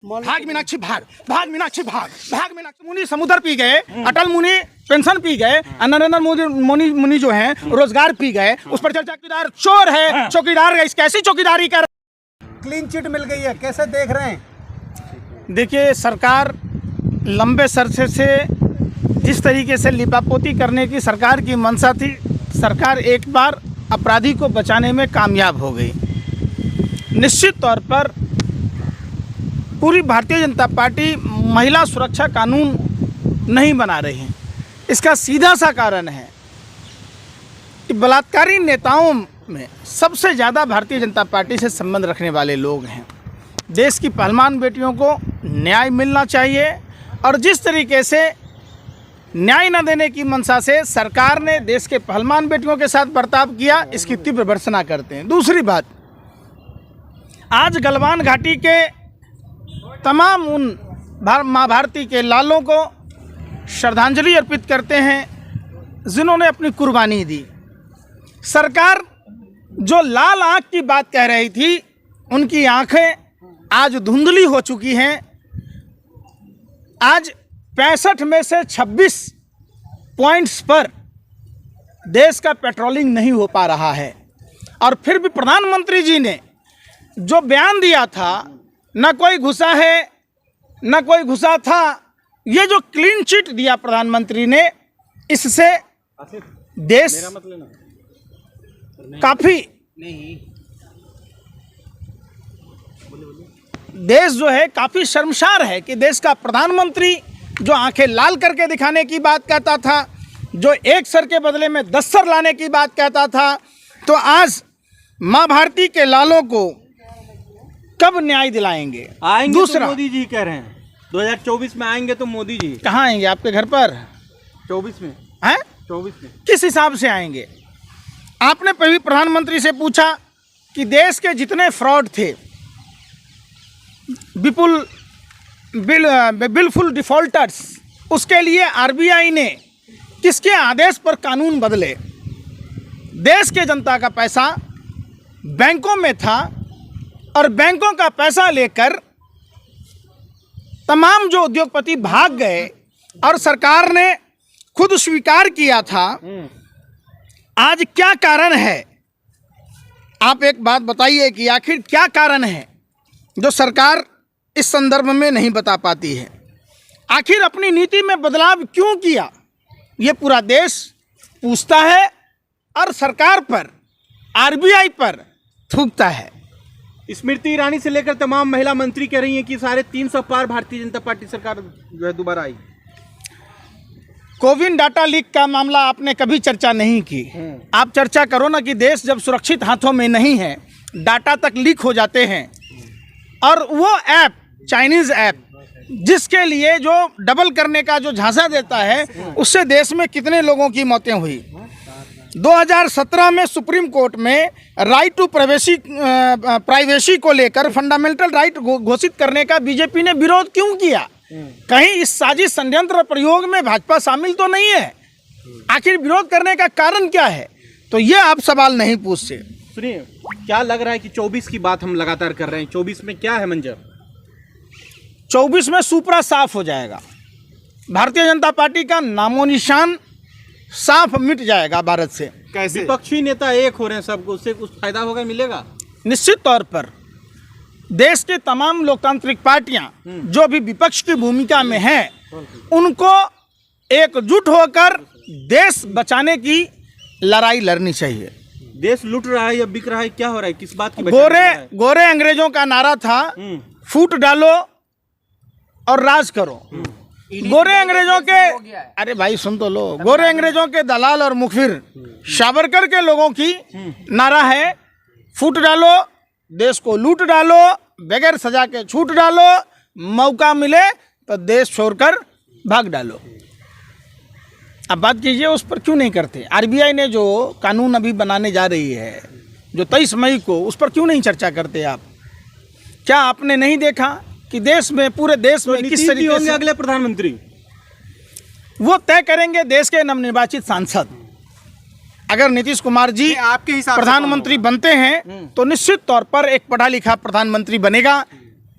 भाग मीनाक्षी भाग, भाग मीनाक्षी भाग, भाग मीनाक्षी। मुनि समुद्र पी गए, अटल मुनि पेंशन पी गए, नरेंद्र मोदी मुनि जो हैं रोजगार पी गए। उस पर चौकीदार चोर है, चौकीदार कैसी चौकीदारी कर। क्लीन चिट मिल गई है, कैसे देख रहे हैं? देखिए, सरकार लंबे सरसे से जिस तरीके से लिपापोती करने की सरकार की मंशा थी, सरकार एक बार अपराधी को बचाने में कामयाब हो गई। निश्चित तौर पर पूरी भारतीय जनता पार्टी महिला सुरक्षा कानून नहीं बना रही है। इसका सीधा सा कारण है कि बलात्कारी नेताओं में सबसे ज़्यादा भारतीय जनता पार्टी से संबंध रखने वाले लोग हैं। देश की पहलवान बेटियों को न्याय मिलना चाहिए और जिस तरीके से न्याय न देने की मंशा से सरकार ने देश के पहलवान बेटियों के साथ बर्ताव किया, इसकी तीव्र भर्त्सना करते हैं। दूसरी बात, आज गलवान घाटी के तमाम उन माँ भारती के लालों को श्रद्धांजलि अर्पित करते हैं जिन्होंने अपनी कुर्बानी दी। सरकार जो लाल आँख की बात कह रही थी, उनकी आँखें आज धुंधली हो चुकी हैं। आज 65 में से 26 पॉइंट्स पर देश का पेट्रोलिंग नहीं हो पा रहा है और फिर भी प्रधानमंत्री जी ने जो बयान दिया था, न कोई घुसा है न कोई घुसा था, ये जो क्लीन चिट दिया प्रधानमंत्री ने, इससे देश काफी देश जो है काफी शर्मसार है कि देश का प्रधानमंत्री जो आंखें लाल करके दिखाने की बात कहता था, जो एक सर के बदले में 10 सर लाने की बात कहता था, तो आज माँ भारती के लालों को कब न्याय दिलाएंगे? आएंगे दूसरा, तो मोदी जी कह रहे हैं 2024 में आएंगे तो मोदी जी कहाँ आएंगे? आपके घर पर 24 में हैं? 24 में किस हिसाब से आएंगे? आपने पहले प्रधानमंत्री से पूछा कि देश के जितने फ्रॉड थे, बिलफुल डिफॉल्टर्स, उसके लिए आरबीआई ने किसके आदेश पर कानून बदले? देश के जनता का पैसा बैंकों में था और बैंकों का पैसा लेकर तमाम जो उद्योगपति भाग गए और सरकार ने खुद स्वीकार किया था। आज क्या कारण है? आप एक बात बताइए कि आखिर क्या कारण है जो सरकार इस संदर्भ में नहीं बता पाती है? आखिर अपनी नीति में बदलाव क्यों किया, ये पूरा देश पूछता है और सरकार पर, आरबीआई पर थूकता है। स्मृति ईरानी से लेकर तमाम महिला मंत्री कह रही हैं कि 350 पार भारतीय जनता पार्टी सरकार जो है दोबारा आई। कोविन डाटा लीक का मामला आपने कभी चर्चा नहीं की। आप चर्चा करो ना कि देश जब सुरक्षित हाथों में नहीं है, डाटा तक लीक हो जाते हैं और वो ऐप, चाइनीज़ ऐप, जिसके लिए जो डबल करने का जो झांसा देता है, उससे देश में कितने लोगों की मौतें हुई। 2017 में सुप्रीम कोर्ट में राइट टू प्राइवेसी को लेकर फंडामेंटल राइट घोषित करने का बीजेपी ने विरोध क्यों किया? कहीं इस साजिश षड्यंत्र प्रयोग में भाजपा शामिल तो नहीं है? आखिर विरोध करने का कारण क्या है? तो ये आप सवाल नहीं पूछते। सुनिए, क्या लग रहा है कि 24 की बात हम लगातार कर रहे हैं, 24 में क्या है मंजर? 24 में सुपरा साफ हो जाएगा। भारतीय जनता पार्टी का नामो निशान साफ मिट जाएगा भारत से। कैसे? विपक्षी नेता एक हो रहे हैं, सबको उससे कुछ फायदा होगा, मिलेगा? निश्चित तौर पर देश के तमाम लोकतांत्रिक पार्टियां जो भी विपक्ष की भूमिका में हैं, उनको एकजुट होकर देश बचाने की लड़ाई लड़नी चाहिए। देश लूट रहा है या बिक रहा है, क्या हो रहा है, किस बात की? गोरे अंग्रेजों का नारा था, फूट डालो और राज करो। गोरे अंग्रेजों के, अरे भाई सुन तो लो, गोरे अंग्रेजों के दलाल और मुखबिर सावरकर के लोगों की नारा है, फूट डालो, देश को लूट डालो, बगैर सजा के छूट डालो, मौका मिले तो देश छोड़कर भाग डालो। अब बात कीजिए, उस पर क्यों नहीं करते? आरबीआई ने जो कानून अभी बनाने जा रही है, जो 23 मई को, उस पर क्यों नहीं चर्चा करते आप? क्या आपने नहीं देखा कि देश में, पूरे देश में किस तरीके से अगले प्रधानमंत्री? वो तय करेंगे देश के नवनिर्वाचित सांसद। अगर नीतीश कुमार जी आपके हिसाब प्रधानमंत्री बनते हैं तो निश्चित तौर पर एक पढ़ा लिखा प्रधानमंत्री बनेगा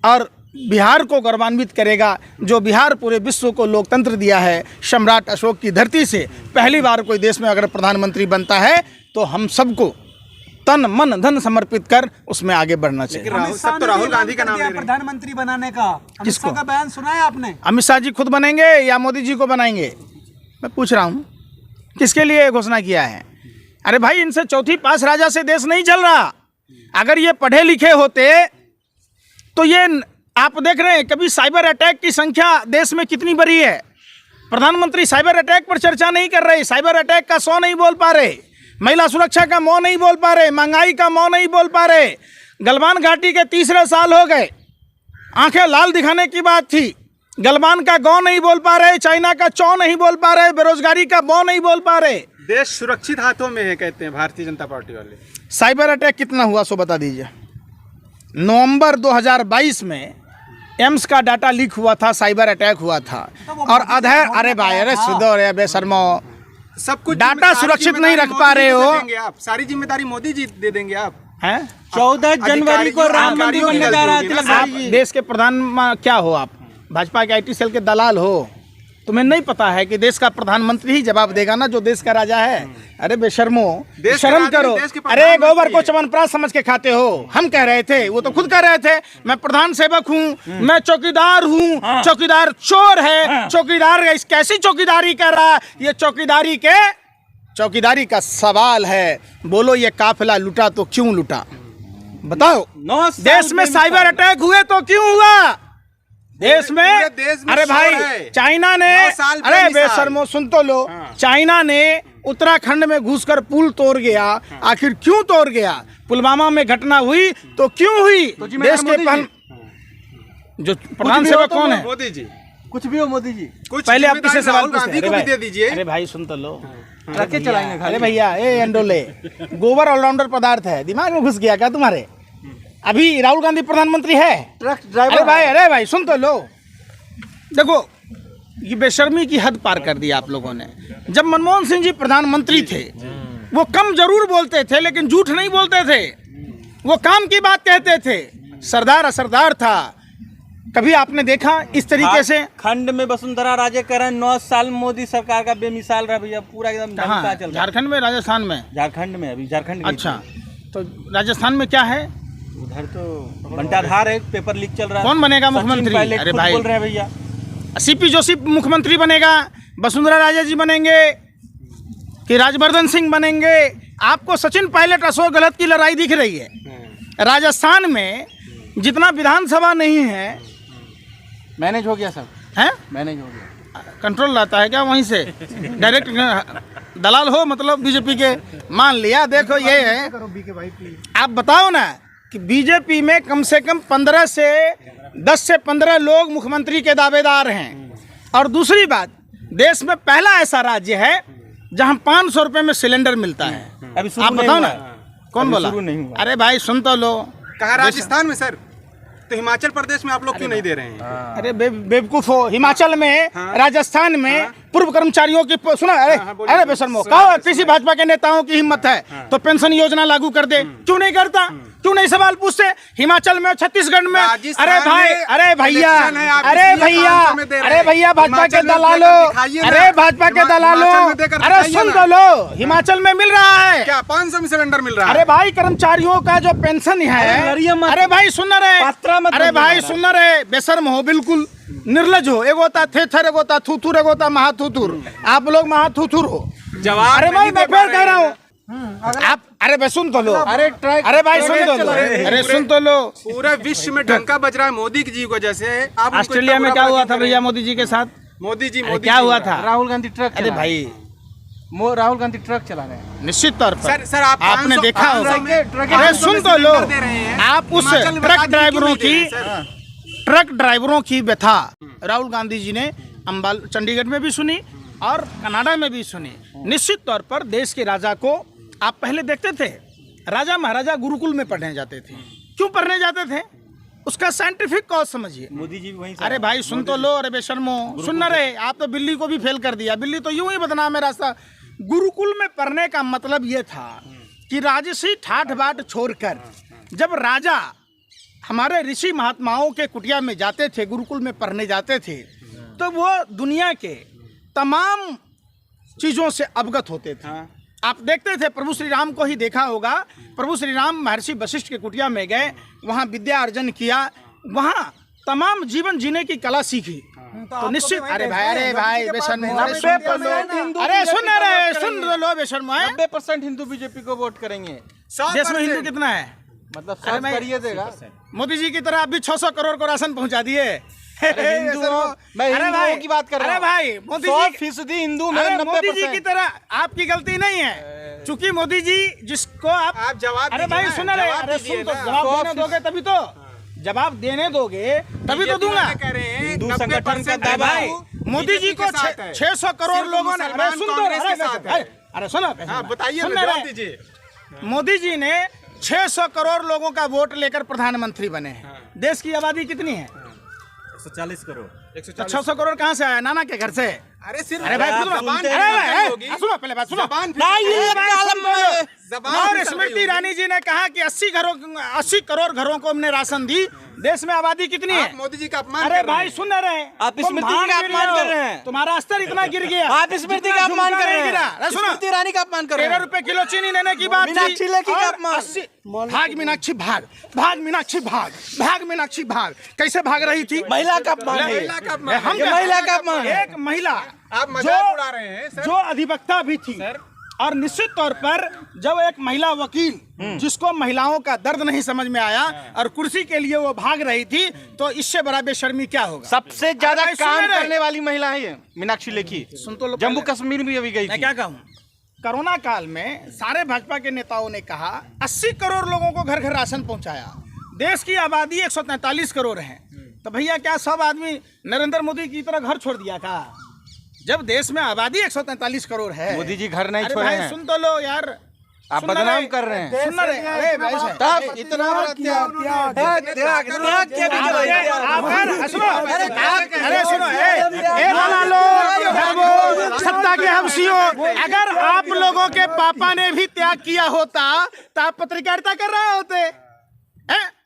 और बिहार को गौरवान्वित करेगा, जो बिहार पूरे विश्व को लोकतंत्र दिया है। सम्राट अशोक की धरती से पहली बार कोई देश में अगर प्रधानमंत्री बनता है तो हम सबको तन मन धन समर्पित कर उसमें आगे बढ़ना चाहिए। सब तो राहुल गांधी का नाम ले रहे हैं प्रधानमंत्री बनाने का। अमित शाह का बयान सुना है आपने? अमित शाह जी खुद बनेंगे या मोदी जी को बनाएंगे? मैं पूछ रहा हूँ, किसके लिए घोषणा किया है? अरे भाई, इनसे चौथी पास राजा से देश नहीं चल रहा। अगर ये पढ़े लिखे होते तो ये आप देख रहे हैं कभी साइबर अटैक की संख्या देश में कितनी बड़ी है। प्रधानमंत्री साइबर अटैक पर चर्चा नहीं कर रहे, साइबर अटैक का 100 नहीं बोल पा रहे, महिला सुरक्षा का मौ नहीं बोल पा रहे, महंगाई का मौ नहीं बोल पा रहे। गलवान घाटी के तीसरे साल हो गए, आंखें लाल दिखाने की बात थी, गलवान का गौ नहीं बोल पा रहे, चाइना का चौ नहीं बोल पा रहे, बेरोजगारी का बौ नहीं बोल पा रहे। देश सुरक्षित हाथों में है कहते हैं भारतीय जनता पार्टी वाले। साइबर अटैक कितना हुआ सो बता दीजिए। नवंबर 2022 में एम्स का डाटा लीक हुआ था, साइबर अटैक हुआ था। और अरे भाई, अरे सुधो, अरे बेशर्मो, सब कुछ डाटा सुरक्षित नहीं रख पा रहे हो। आप सारी जिम्मेदारी मोदी जी दे देंगे आप हैं? 14 जनवरी को राम मंदिर बनने जा रहा है। आप देश के प्रधान क्या हो? आप भाजपा के IT सेल के दलाल हो। तुम्हें नहीं पता है कि देश का प्रधानमंत्री ही जवाब देगा ना, जो देश का राजा है। अरे बेशर्मो, शर्म करो। अरे गोबर को चमनप्राश समझ के खाते हो। हम कह रहे थे, वो तो खुद कह रहे थे, मैं प्रधान सेवक हूँ, मैं चौकीदार हूँ। चौकीदार चोर है, चौकीदार कैसी चौकीदारी कर रहा है? ये चौकीदारी का सवाल है। बोलो, ये काफिला लुटा तो क्यों लुटा? बताओ। देश में साइबर अटैक हुए तो क्यों हुआ? देश में अरे भाई, चाइना ने, अरे बेशर्मो सुन तो लो, चाइना ने उत्तराखंड में घुसकर पुल तोड़ गया। आखिर क्यों तोड़ गया? पुलवामा में घटना हुई तो क्यों हुई? देश के जो प्रधान सेवक कौन है? मोदी जी। कुछ भी हो मोदी जी, कुछ पहले आप किसी सवाल गांधी को भी दे दीजिए। अरे भाई सुन तो लो, ट्रके चलाएंगे। अरे भैया, ए अंडोले, गोबर ऑलराउंडर पदार्थ है, दिमाग में घुस गया क्या तुम्हारे? अभी राहुल गांधी प्रधानमंत्री है? Truck driver. अरे भाई सुन तो लो। देखो, ये बेशर्मी की हद पार कर दी आप लोगों ने। जब मनमोहन सिंह जी प्रधानमंत्री थे, वो कम जरूर बोलते थे लेकिन झूठ नहीं बोलते थे, वो काम की बात कहते थे। सरदार असरदार था। कभी आपने देखा इस तरीके से? खंड में वसुंधरा राजे कर 9 साल मोदी सरकार का बेमिसाल रहा भैया, पूरा एकदम ढंका चल रहा। झारखंड में, राजस्थान में? झारखंड में, अभी झारखंड। अच्छा, तो राजस्थान में क्या है? उधर तो बंटाधार है, पेपर लीक चल रहा है। कौन बनेगा मुख्यमंत्री? अरे भाई बोल रहे हैं भैया, CP जोशी मुख्यमंत्री बनेगा, वसुंधरा राजे जी बनेंगे कि राजवर्धन सिंह बनेंगे? आपको सचिन पायलट, अशोक गहलोत की लड़ाई दिख रही है। राजस्थान में जितना विधानसभा नहीं है, मैनेज हो गया सब है, मैनेज हो गया। कंट्रोल रहता है क्या वहीं से? डायरेक्ट दलाल हो मतलब बीजेपी के? मान लिया। देखो ये है, आप बताओ ना कि बीजेपी में कम से कम 10 से 15 लोग मुख्यमंत्री के दावेदार हैं। और दूसरी बात, देश में पहला ऐसा राज्य है जहां 500 रुपए में सिलेंडर मिलता है। अभी आप बताओ ना, कौन बोला? अरे भाई सुन तो लो। कहा राजस्थान में सर, तो हिमाचल प्रदेश में आप लोग क्यों नहीं दे रहे हैं? अरे बेवकूफ हो। हिमाचल में, राजस्थान में पूर्व कर्मचारियों की सुना। अरे बेशर्मो, कहो किसी भाजपा के नेताओं की हिम्मत है तो पेंशन योजना लागू कर दे। क्यों नहीं करता? क्यों नहीं सवाल पूछते? हिमाचल में, छत्तीसगढ़ में। अरे भाई, अरे भैया, भाजपा के दलालों, अरे भाजपा के दलालों, अरे सुन तो लो, हिमाचल में मिल रहा है क्या? 500 में सिलेंडर मिल रहा है। अरे भाई, कर्मचारियों का जो पेंशन है। अरे भाई सुन रहे, अरे भाई सुन रहे, बेशर्म हो, बिल्कुल निर्लज हो। एगो होता थेथर, एगो होता थूथुर, एगो होता महाथूथुर। आप लोग महाथूथुर हो। जवाब अरे भाई, मैं फिर कह रहा हूँ आप। अरे भाई सुन तो लो। अरे भाई सुन तो लो। अरे सुन तो लो। पूरे विश्व में डंका बज रहा है मोदी जी को जैसे। आप ऑस्ट्रेलिया में क्या हुआ था भैया मोदी जी के साथ? मोदी जी क्या हुआ था? राहुल गांधी ट्रक। अरे भाई, राहुल गांधी ट्रक चला रहे हैं। निश्चित तौर पर सर आपने देखा होगा। अरे सुन तो लो, आप उस ट्रक ड्राइवरों की व्यथा राहुल गांधी जी ने चंडीगढ़ में भी सुनी और कनाडा में भी सुनी। निश्चित तौर पर देश के राजा को आप पहले देखते थे, राजा महाराजा गुरुकुल में पढ़ने जाते थे। क्यों पढ़ने जाते थे? उसका साइंटिफिक कॉज समझिए। मोदी जी वहीं। अरे भाई सुन तो लो। अरे बेशर्मो, सुन ना रहे। आप तो बिल्ली को भी फेल कर दिया। बिल्ली तो यूं ही बदनाम है रास्ता। गुरुकुल में पढ़ने का मतलब ये था कि राजसी ठाठ बाट छोड़कर जब राजा हमारे ऋषि महात्माओं के कुटिया में जाते थे, गुरुकुल में पढ़ने जाते थे, तो वो दुनिया के तमाम चीज़ों से अवगत होते थे। आप देखते थे, प्रभु श्री राम को ही देखा होगा, प्रभु श्री राम महर्षि वशिष्ठ के कुटिया में गए, वहाँ विद्या अर्जन किया, वहाँ तमाम जीवन जीने की कला सीखी। तो निश्चित, अरे भाई बेशर्म, अरे सुन लो बेशर्म, 90% हिंदू बीजेपी को वोट करेंगे। देश में हिंदू कितना है? मतलब सब करिए देगा। मोदी जी की तरह आप भी 600 करोड़ को राशन पहुंचा दिए। हिंदुओं की बात कर रहा हूं। अरे भाई, मोदी जी 100% हिंदू में, मोदी जी की तरह आपकी गलती नहीं है, चूंकि मोदी जी जिसको आप जवाब, अरे भाई सुन रहे, अरे सुन, तो जवाब देने दोगे तभी तो, जवाब देने दोगे तभी तो दूंगा। हिंदू संगठन का दावा है। मोदी जी को 600 करोड़ लोगों ने, अरे सुन तो, अरे सुनो, बताइए, जवाब दीजिए। मोदी जी ने 600 करोड़ लोगों का वोट लेकर प्रधानमंत्री बने हैं। देश की आबादी कितनी है? 140 करोड़। 600 करोड़ कहाँ से आया? नाना के घर से? अरे सिर्फ, अरे भाई सुनो, पहले बात सुनो। और स्मृति ईरानी जी ने कहा कि 80 करोड़ घरों को हमने राशन दी। देश में आबादी कितनी है? मोदी जी का अपमान अरे भाई सुन रहे हैं, आप स्मृति का अपमान कर रहे हैं। तुम्हारा स्तर इतना गिर गया, आप स्मृति का अपमान कर रहे हैं। सुनो, स्मृति ईरानी का अपमान कर रहे हैं। 13 रुपए किलो चीनी देने की बात थी। मीनाक्षी लेखी का और अपमान। 80 भाग मीनाक्षी भाग, भाग मीनाक्षी भाग, भाग मीनाक्षी भाग, कैसे भाग रही थी? महिला का अपमान है। हम महिला का अपमान है। एक महिला आप मजाक उड़ा रहे हैं सर। जो अधिवक्ता भी थी, और निश्चित तौर पर जब एक महिला वकील जिसको महिलाओं का दर्द नहीं समझ में आया और कुर्सी के लिए वो भाग रही थी, तो इससे बड़ा बेशर्मी क्या होगा? सबसे ज्यादा अरे काम सुन रहे। करने वाली महिला है ये मीनाक्षी लेखी। सुन तो लो, जम्मू कश्मीर भी अभी गई मैं थी। क्या कहूँ, कोरोना काल में सारे भाजपा के नेताओं ने कहा 80 करोड़ लोगों को घर घर राशन पहुंचाया। देश की आबादी 143 करोड़ है, तो भैया क्या सब आदमी नरेंद्र मोदी की तरह घर छोड़ दिया था? जब देश में आबादी 143 करोड़ है, मोदी जी घर नहीं अरे छोड़े भाई हैं। सुन तो लो यार, आप सुन बदनाम रहे- कर रहे हैं। सुन रहे, अरे भाई साहब, तब इतना बड़ा त्याग अरे सुनो, लाला लोग, सत्ता के हवसियों, अगर आप लोगों के पापा ने भी त्याग किया होता तो आप पत्रकारिता कर रहे होते हैं?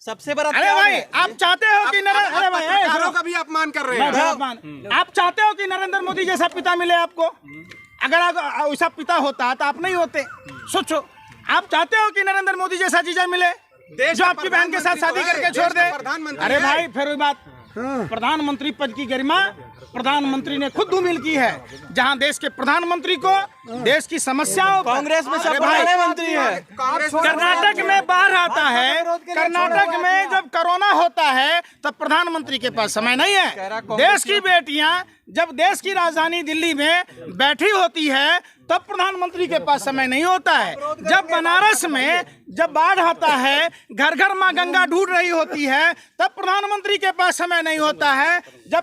सबसे बड़ा अरे भाई, आप चाहते हो कि नरेंद्र, अरे भाई पत्रकारों का भी अपमान कर रहे हैं। आप चाहते हो कि नरेंद्र मोदी जैसा पिता मिले आपको? अगर आप वैसा पिता होता तो आप नहीं होते। सोचो, आप चाहते हो कि नरेंद्र मोदी जैसा जीजा मिले जो आपकी बहन के साथ शादी करके छोड़ दे? अरे भाई, फिर वही बात, प्रधानमंत्री पद की गरिमा प्रधानमंत्री ने खुद धूमिल की है। जहां देश के प्रधानमंत्री को देश की समस्याओं, कांग्रेस में सब अरे भाई, बड़े मंत्री है। कर्नाटक में बाढ़ आता है, कर्नाटक में जब कोरोना होता है तब प्रधानमंत्री के पास समय नहीं है। देश की बेटियां जब देश की राजधानी दिल्ली में बैठी होती है तब प्रधानमंत्री के पास समय नहीं होता है। जब बनारस में जब बाढ़ आता है, घर घर मां गंगा ढूंढ रही होती है, तब प्रधानमंत्री के पास समय नहीं होता है। जब